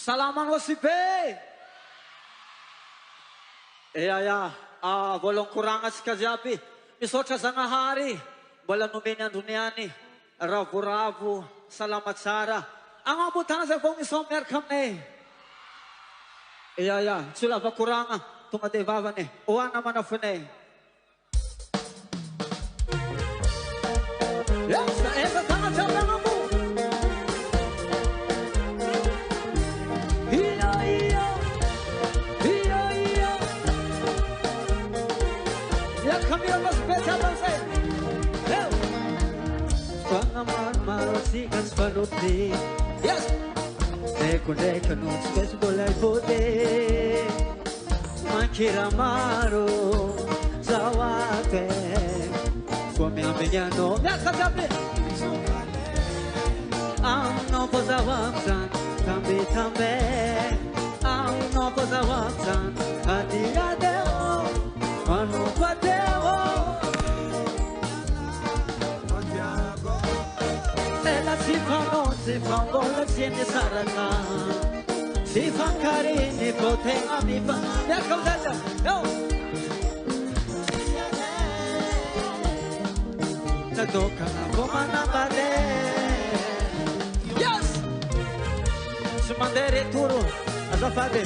Salamat Wasipe. Walang kurangan sa kajapi. Misocha sa ngahari. Walang numinian duniani. Ravu-ravu. Salamat Sara. Ang abutan sa kong isomer kami. Sula pa kurangan. Tumadevavan eh. Uwan naman na fune. Yes, esa tangan sa mga mo. Marosikas panuti. Yes. Neko non spes bolai pote. Manchira maro zawate. Come ameniano. Yes, kasabi. No pozawamsan tambe. No pozawamsan adiadeo. Manu pateo. Si fan bolla siete sarana. Si fan carini poten amipa. Ya causata. No. Ta tocca la comanda bade. mandere turu azafade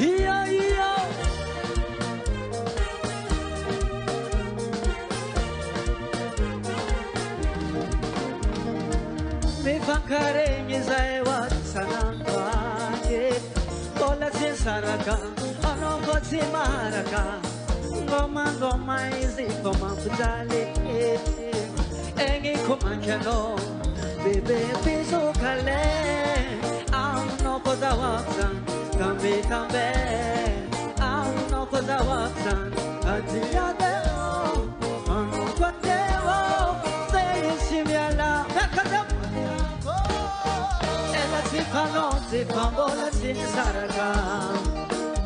iya iya mi fankare nyizaewa sanangwaje bola saraka ano koti maraka ngoma ngoma izi ngoma kujali engi kumanjano bebe piso kale ano koda waksan kambe kambe ano koda waksan ajiya deo ano kodeo sei simyala bekadam ela sifano sifambola sinisaraka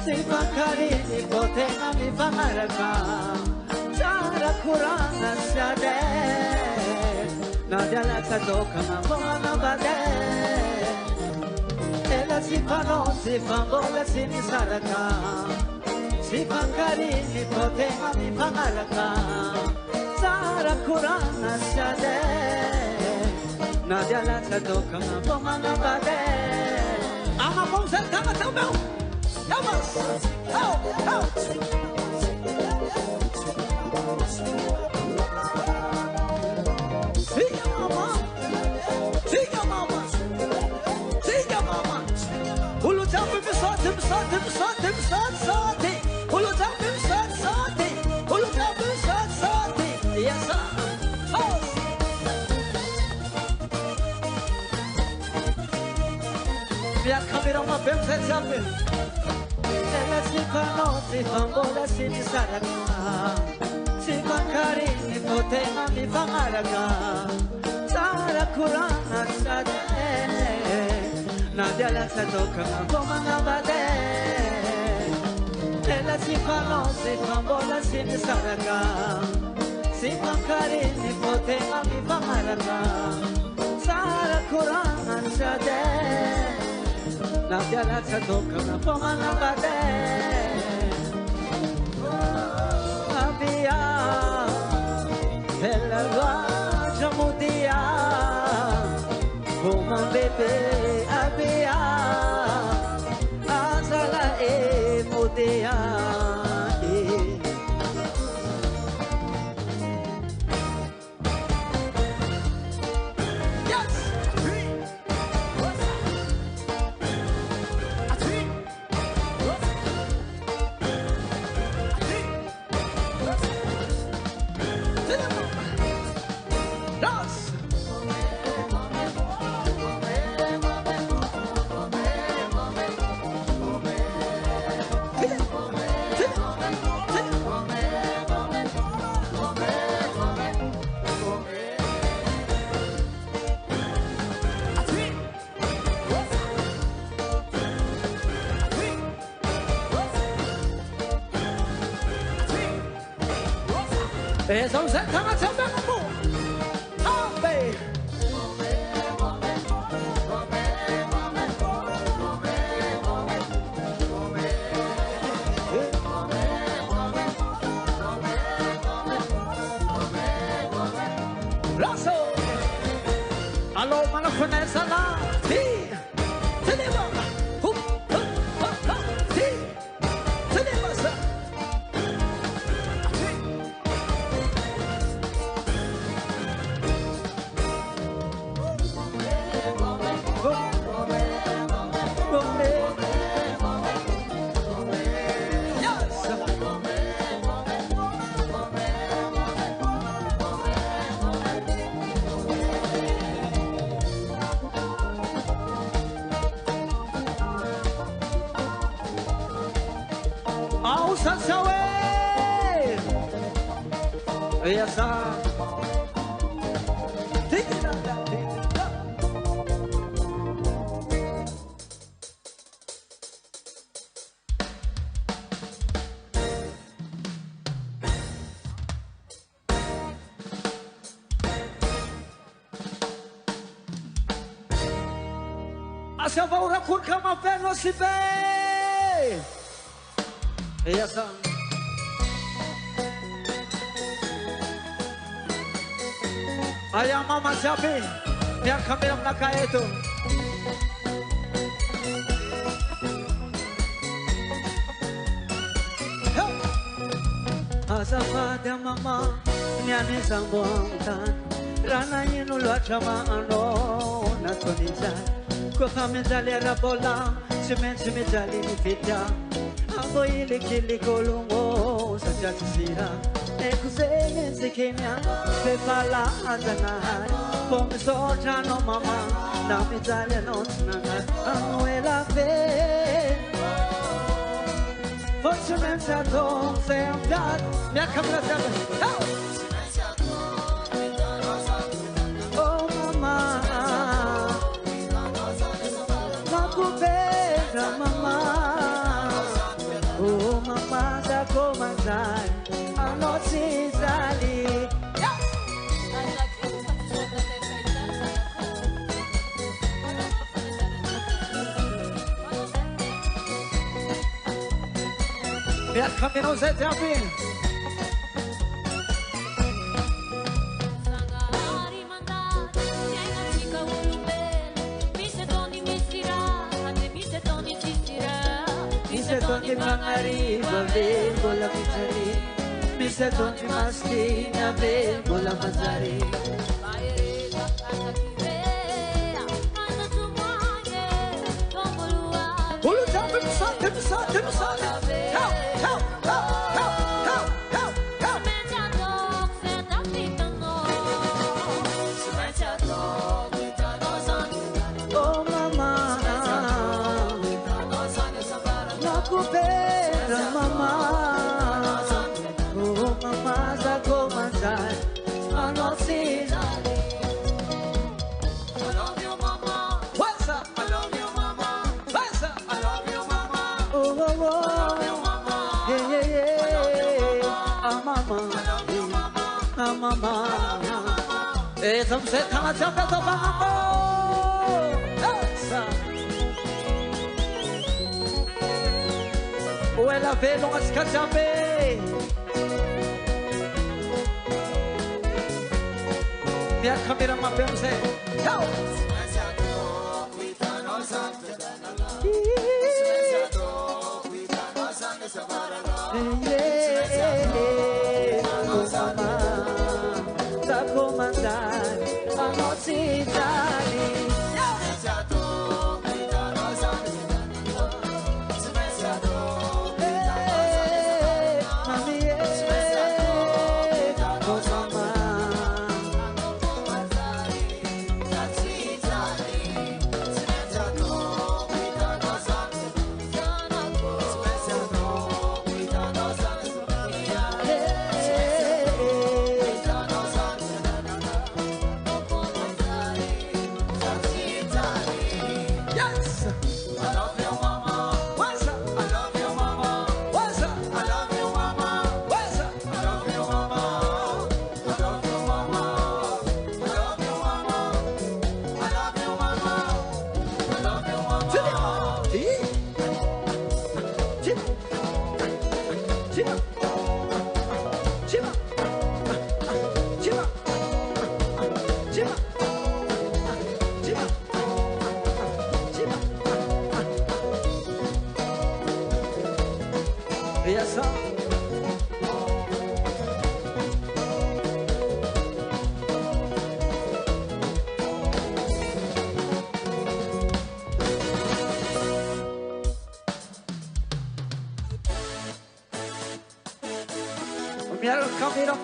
sifakari ni potena mi famaraka Chara kurana sade Nadia la tadoka mabona bade Ela sifano sifambola sinisaraka sifakari ni potena mi famaraka Chara kurana sade Nadia la tadoka mabona bade Ama pomsa tama tama Vamos! Oh! Oh! Siga mama! Siga mama! Siga mama! Ulu jambi misate, misate, misate, misate, misate! Ulu jambi misate, misate! Ulu jambi misate, misate! Yes, sir! Oh! Minha câmera uma vez, você sabe? Sifano, sifambola, sinisaraka Sifakari, nipotema, mifangaraka Sara kurana sade Nadia la satoka, ngoma nabade Ela sifano, sifambola, sinisaraka Sifakari, nipotema, mifangaraka Sara kurana sade Nadia la satoka na poma na bade Abia Ela lua jamudia Poma bebe Abia Azala e mudia Esa usa kama chamba namu Ambe Lasso Alo mana konesa na Ti Teneba Hup Hup Hup Hup Ti Teneba sa Sasawe Yes sir Asya vaura kurka mapeno sipe Yes sir Ayah mama siapin miaka mina mnaka yetu. Azafada mama nyane zambontan rana yinu lwachama ano natoniza kwa famezali arabola simezali nifita abo ile kili kolungo sajatisira ekuzene zikenya pepala azanahai pomiso chano mama na mezali anotnanga anuela fe Fortunate I don't say I'm God. Me come to tell me. Oh mama, nakupenda mama. Oh mama, zakomazai, anotizali. Me come no se te Donde mangariba vengo la pizzari Mi se donde mastina vengo la mangiare Ulu zambi misate Help, help, help, help, help, help, help Oh mama Nakupenda mama Oh mama zakomazai Anotizali I love you mama What's up? I love you mama What's up? I love you mama Oh oh oh I love you mama Yeah yeah yeah Ah mama I love you mama Ah mama Eh tumse thana chapta to mama O ela vê longas cachambe Minha câmera uma pensa Tchau Tá comandar a nossa idade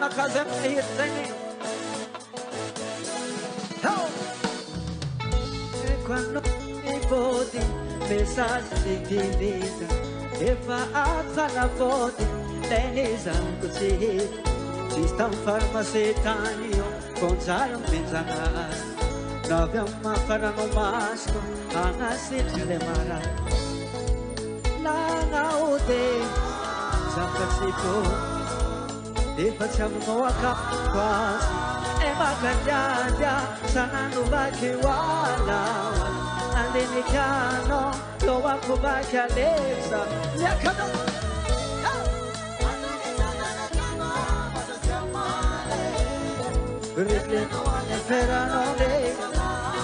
Na casa é singing. E quando mi voti, messaggi di vita, e fa alza la voti, lei ne sa così. Ci sta un farmacetanio, con zaro menzana, dove un farano masco, ana le mara. La naude, Zampasito. Di facciamo nuova quasi e magariaia saranno vacchi wala all'indicano lo va a vacchi all'esa mi accado Ripleno ne ferano le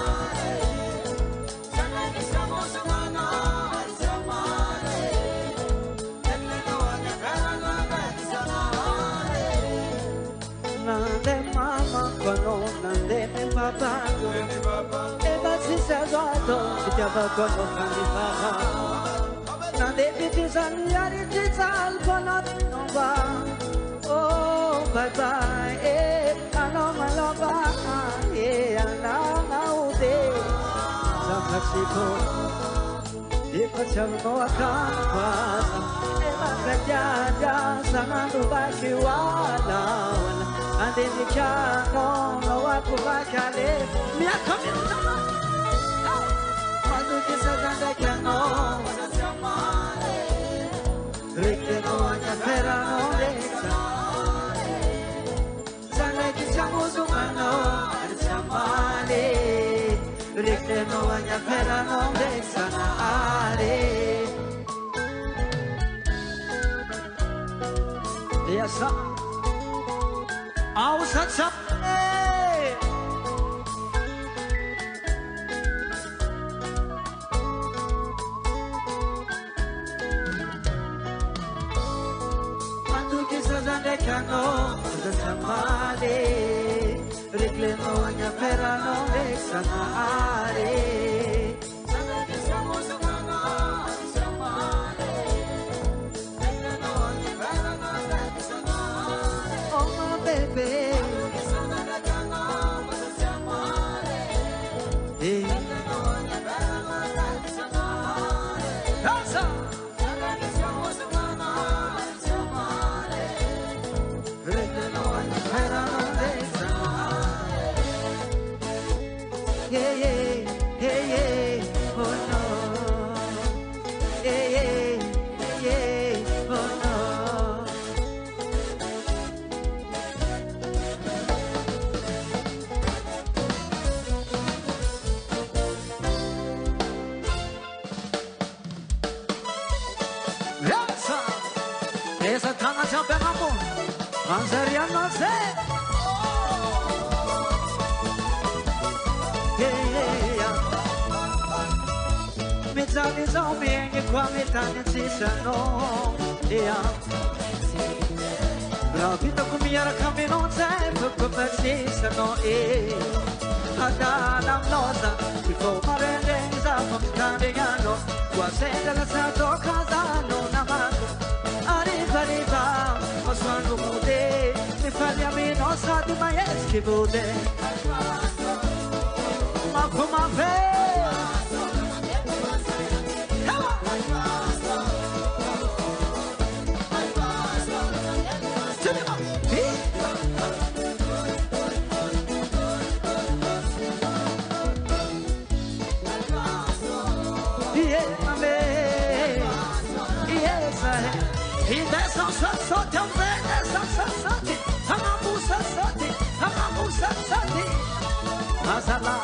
papago eba si sabato ti abacono candidato nande ti sanari ti salvano non va oh bye bye ano malaba ana naude zakasipo e facciamo a casa e bagagliata sanando baci wala ande mi chiamo no wa kubakale mi accomiamo quando ti saganda chiamo ricche no anya pera no resa sana che siamo sumano siamale ricche no anya pera no resa are yes I'll set up quando che sazande cano samale reclamo agna pera non sanare sana che siamo sumano samale reclamo agna pera non sanare oh my baby Esa tana champiamo, Anzaria no sé. Mi zani zombie che qua mi tani si sanno. La vita come era cammino sempre come si sanno. Adana nosa, il fomare densa, come cambiano. Qua sera la sato casano, namato. Arriva, ma sono mude, mi fagli a me non sa di mai eschivude. Ma come ve? Masala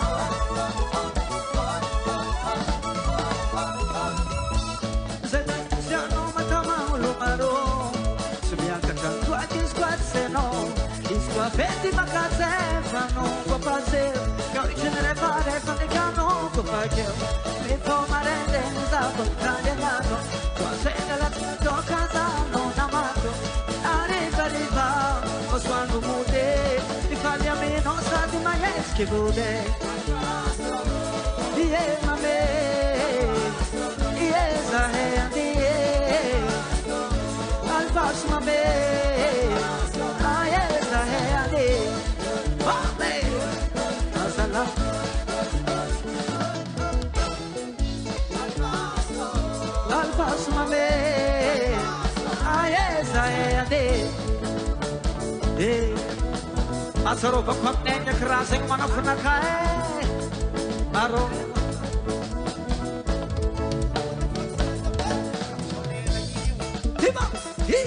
Zeno matama lumaro Subianca canto a disguazzeno Isqua fetti macazze fanno un po' paseo Cari genere fare con il cano un po' faccio Mi fa marende stato tagliato Qua se nella tua casa non amato Arriva Ho suono mute Mi fagli a me non sa di mai che vuole yeah mame yeah zahandi alfas mame ah yeah zahandi mame asala alfas mame ah yeah zahandi Asaro bakapne ke krasing manafna kae aro Tiba hi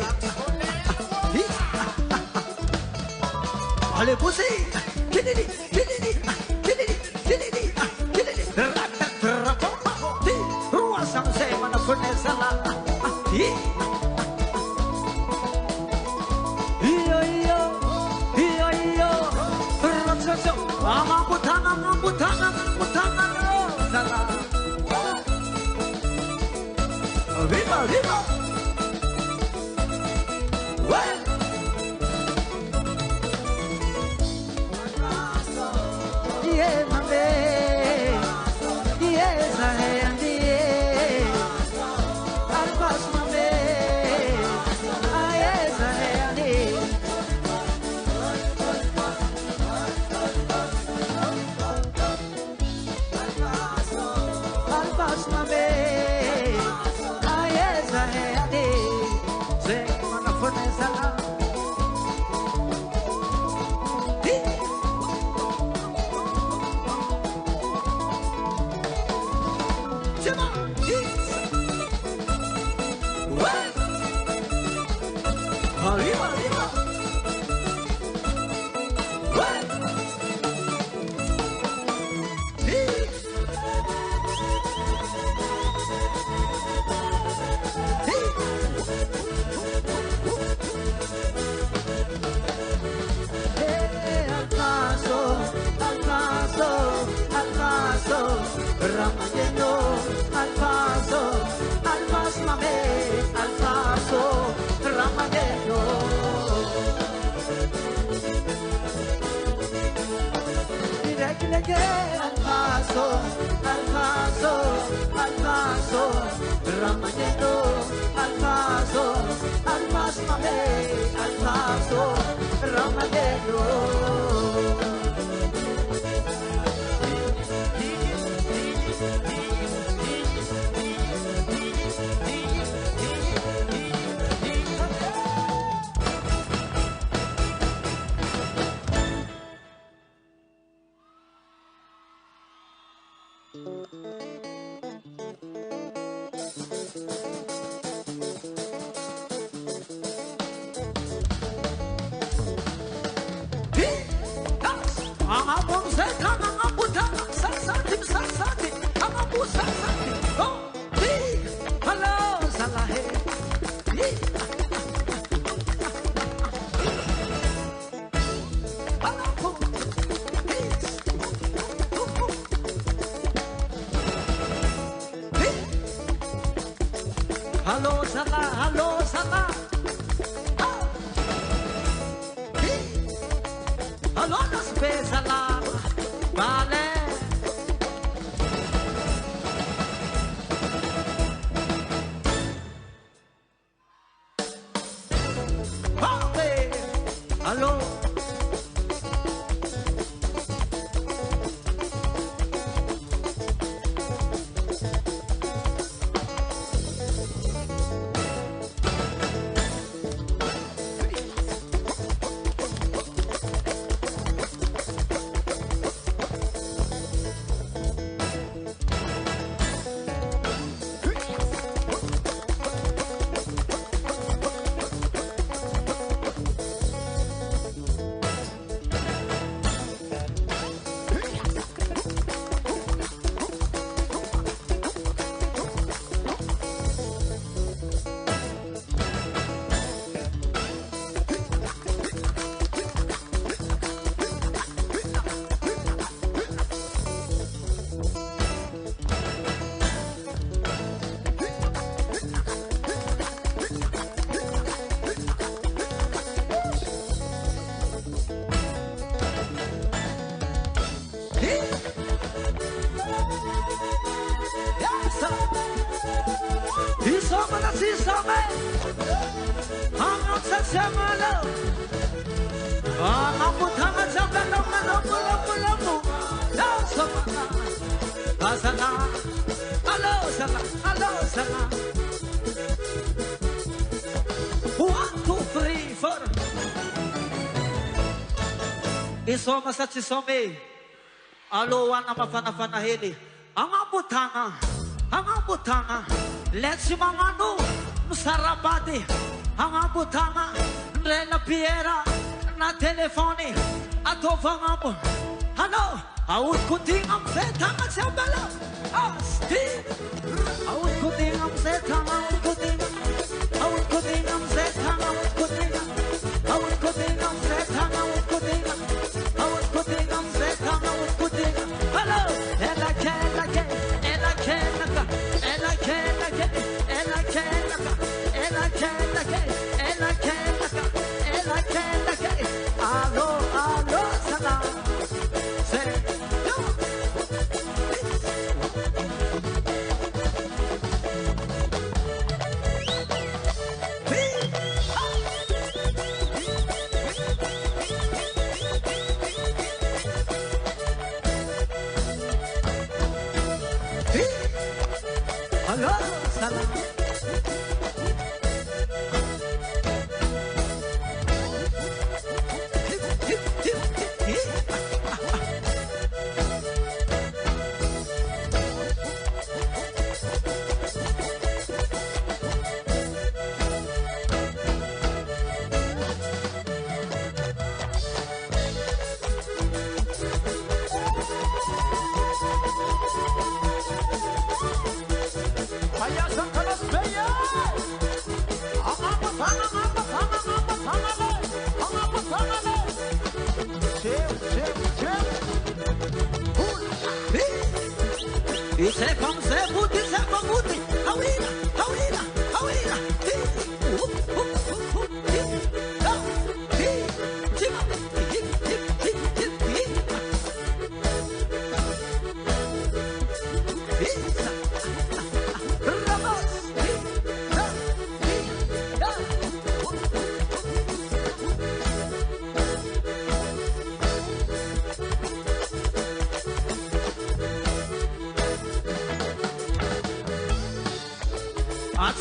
Ale pusi kidini Di ruang samse manafna sala hi Mambutana Rosala Viva Well che al paso, al paso, al paso, Ramadeno, al paso, mame, al paso, Ramadeno. Isoma sa chisome, aloan na mafana-fanahili. Ang abutanga, let's si mangano, musarabati. Ang abutanga, rela piera, na telefoni, ato vangamo. Ano, awut kuting ang setanga sa bala. Asti, awut kuting ang setanga, awut kuting ang setanga, awut kuting ang setanga, hello, and I can't, alo, sana, say, no. Hello, sana.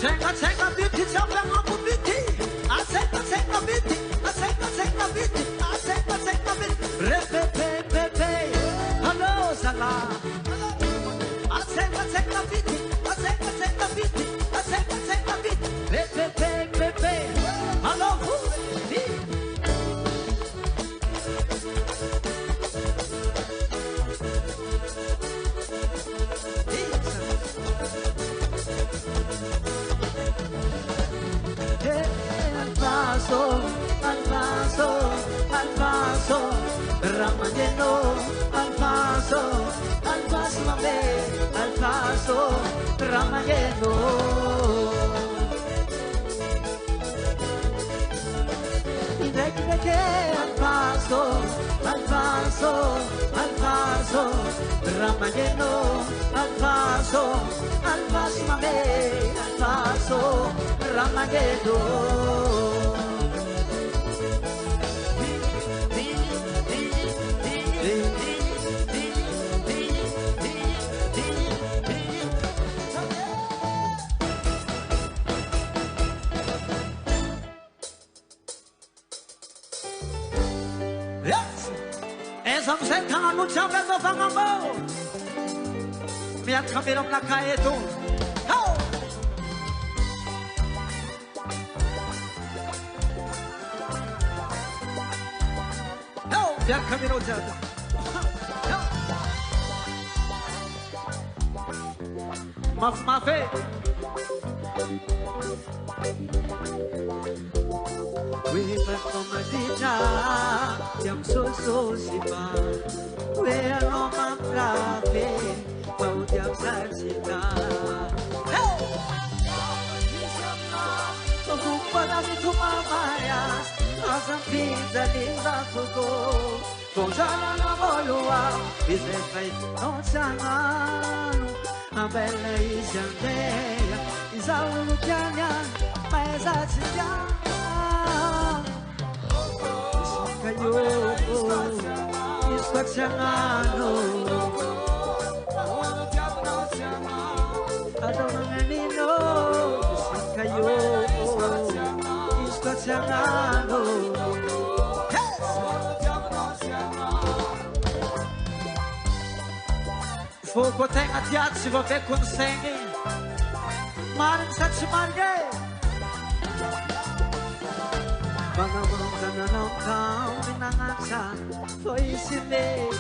Asenga biti chapa ngapu biti. Asenga biti. Asenga biti. Asenga biti. Repepe. Hello sala. Asenga biti. Asenga biti. Asenga biti. Repepe. Hello. Alpaso, Ramayeno, Alpaso, mame, Alpaso, Ramayeno. Indeke, Alpaso, Ramayeno, Alpaso, mame, Alpaso, Ramayeno. Não te avendo vangamo. Minha câmera pra caeto. Minha câmera usada. Mafe. We went from Madina, young so sipa. We are no man brave, but young Sachita. So who put us to my mayas, as a pizza in the Fugo. Gonzalo no Bolua, is a faith, no Saman. A bella is young day, is our Lucania, my Sachita. Isquacciano, Adonanino, Caio, Isquacciano. Fogo tem a teatro, se vou ver com sangue. Marin Sachi Margue. Não minangacha foi isinete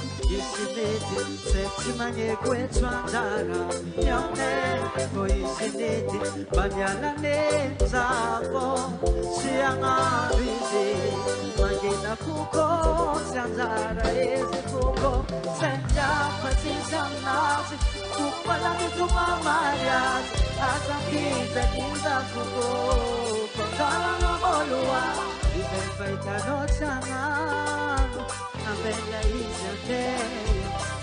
sete manye kwetwandara nyone foi isinete banyala nezabo sianga bizi magina kuko sanzara ese kuko senja pasisanazi kupala kutumamaya asapita kinza kuko kala no bolua. Feita no chamado, a bela isla cheia,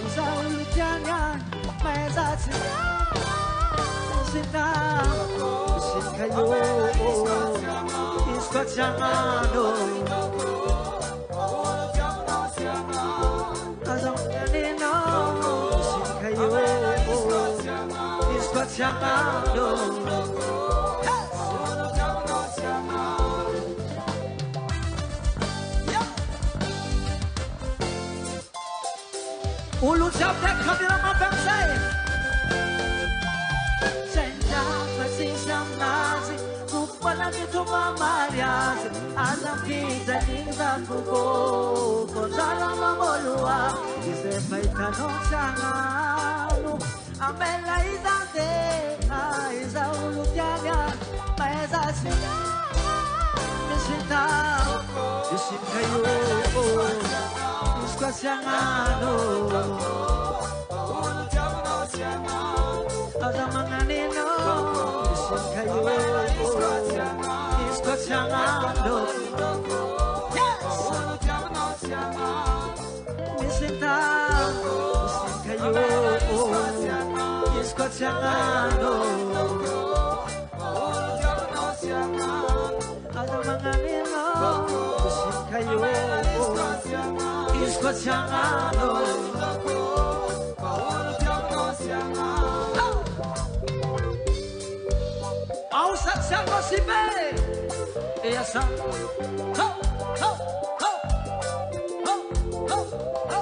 os olhos de anhar, mas a cidade caiu, escoteando. As ondas caiu, escoteando. O Luciano tem câmera na pensei. Senja precisa nazi, kupala de tuma marias, azampita linda fugo, kozala mamolua, ise feita no changalo, amela izante, aiza ulutyanya, maeza sina, nisita, nisikayo. Esquacciano, Azamananino, Iscaio, Esquacciano, Misita, Iscaio, Esquacciano, Azamananino, Iscaio, Esquacciano. Ao Salva si me. Ella sabe. Ho, ho, ho, ho, ho, ho.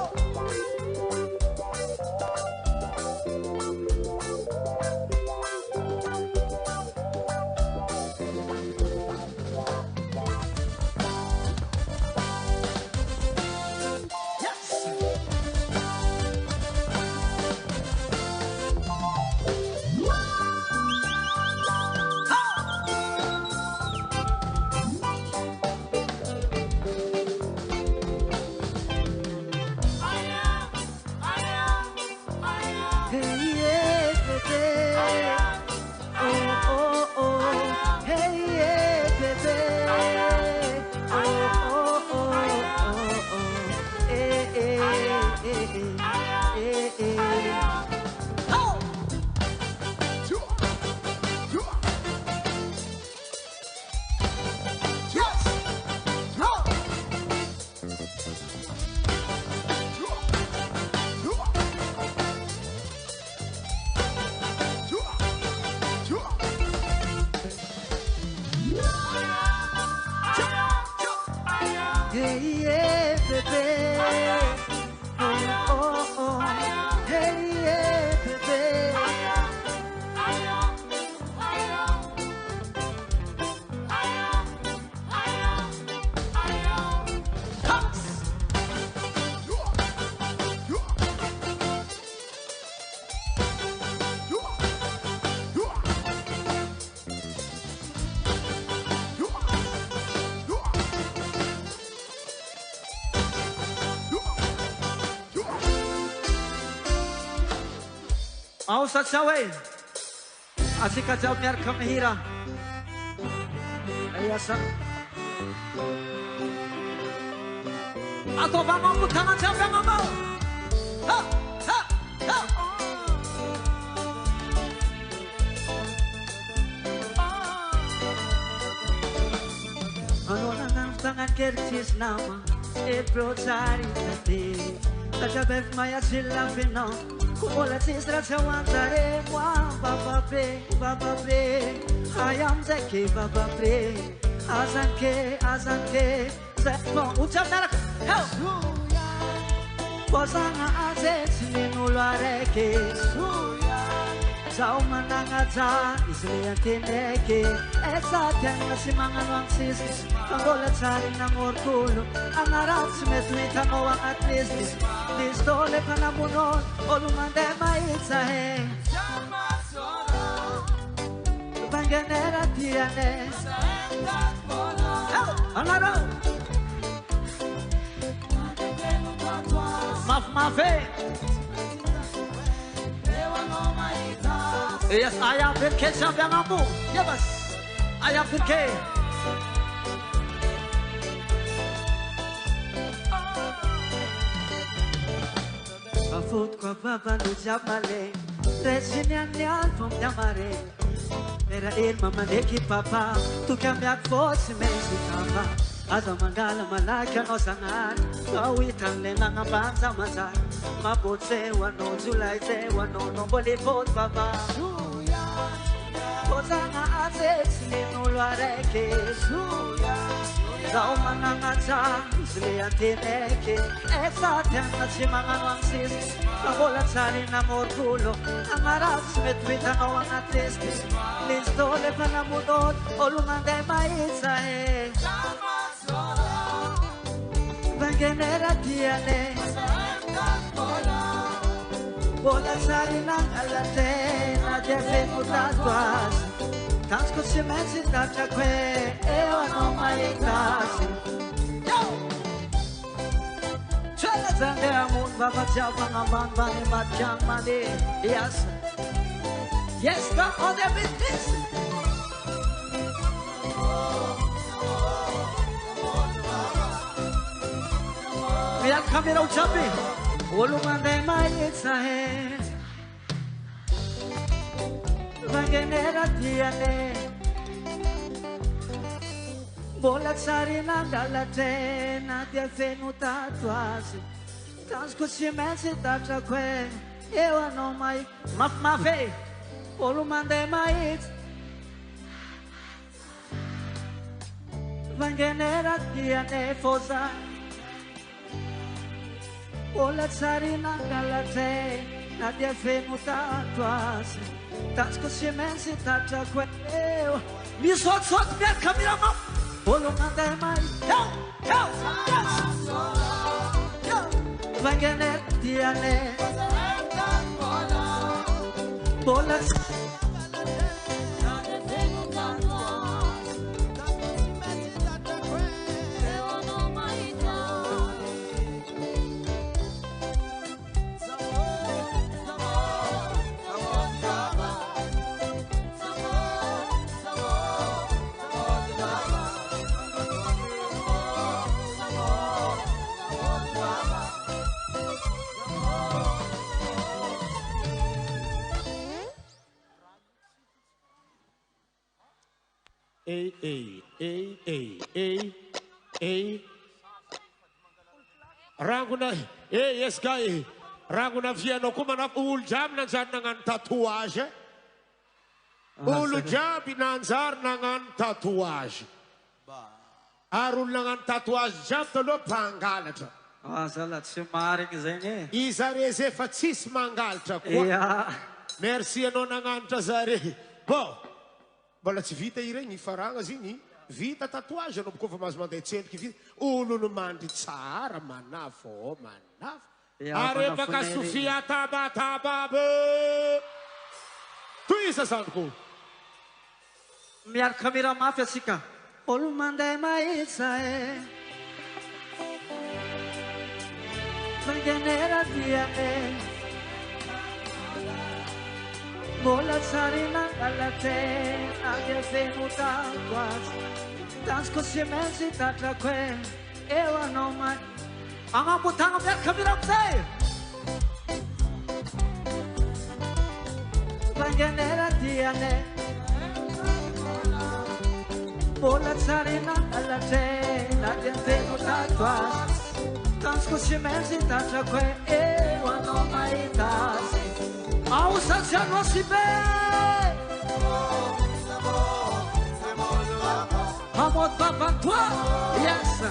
Ao sa chaway. Asika jaw mer kamhira. Ayasa. Ato bangong butangan sa bangong mo. Ha ha ha. Ano na nang tangan kertis nama. Ebro cari tati. Tajabef maya sila fino. Kubola tisra chawantare mwa baba pre ayam zeki baba pre azanke zepo ucap darak help posanga aze sinulwareke Sao manangaja isliya tineke Exaten na simangan wang sis Pangolat sari ng orkulo Ang arap simetwita mo ang at least Listole pa na munod O lumande maitsahe Panganera tiyane Ang araw Mafe Yes, ayah firke siapa mampu? Ya bas, ayah firke. Kafut kwa baba nu jamale, resinian nian pom jamare. Era mama neki papa, tu kambia fosi mesi kapa. Aza mangala malaka no sangan, kawitan le nang abanza mazar. Mabotse wano July se wano no bolipot baba. Kozanga ases ninulwareke suya. Zao manangaja isliantineke. Exaten na simangan wang sis. Kabolat sari na morgulo. Ang arap smetwita no ang atis. Listole pa na munod. Olumande maitsahe. Bangenera tiane. Bola sari lang alate na jefe mutatwas Tans ko si mensin tapcha kwe ewa no maitas Yo! Chala zande amun baba jao pangaman bani matjang mani Yes Yes, come on their business Biar kamera ucapi Olumande maitsahe Bangenera tiane Bolat sari nandalate Nadia fenuta tuasi Tansko simensi tapcha kwe Ewa no mai Mafe Olumande mait Vangenera diane fosa Ola tsarina galate Nadia femuta tuase Tasko siemensi tatra queo Mi sot miat kamirama Olo nanda mai Ciao Vangenera diane Ola Ranguna, yes guy. Ranguna viano kumana uljam nanzar nangan tatuage. Uljam binanzar nangan tatuage. Arul nangan tatuage jam tolo pangalatra. Salat sumaring zene. Izareze fatsis mangaltra. Merci ano nangan tazare. Bo. Bola tsy vita ireny faragna ziny vita tatuage anao kofa mahazo mandeha tsendriky vita olo no mandry tsara manafo arebaka sofia tabatababe toiza zandriko miaraka kamera mafy atsika olo mandeha mahitsa vangenera diane Bola tsarina galate Nadia venuta quasi Tansco siemensi tatra que Eu anão mai Anga butanga biar kamera psay Vangenera diane Bola tsarina galate Nadia venuta quasi Tansco siemensi tatra que Eu anão mai tasi Ausa se não se vê Amor papa tua Yes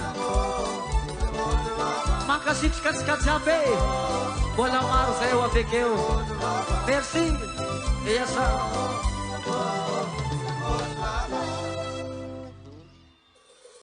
Makasih sekat sampai Bola maru saya wafekeu Merci Yes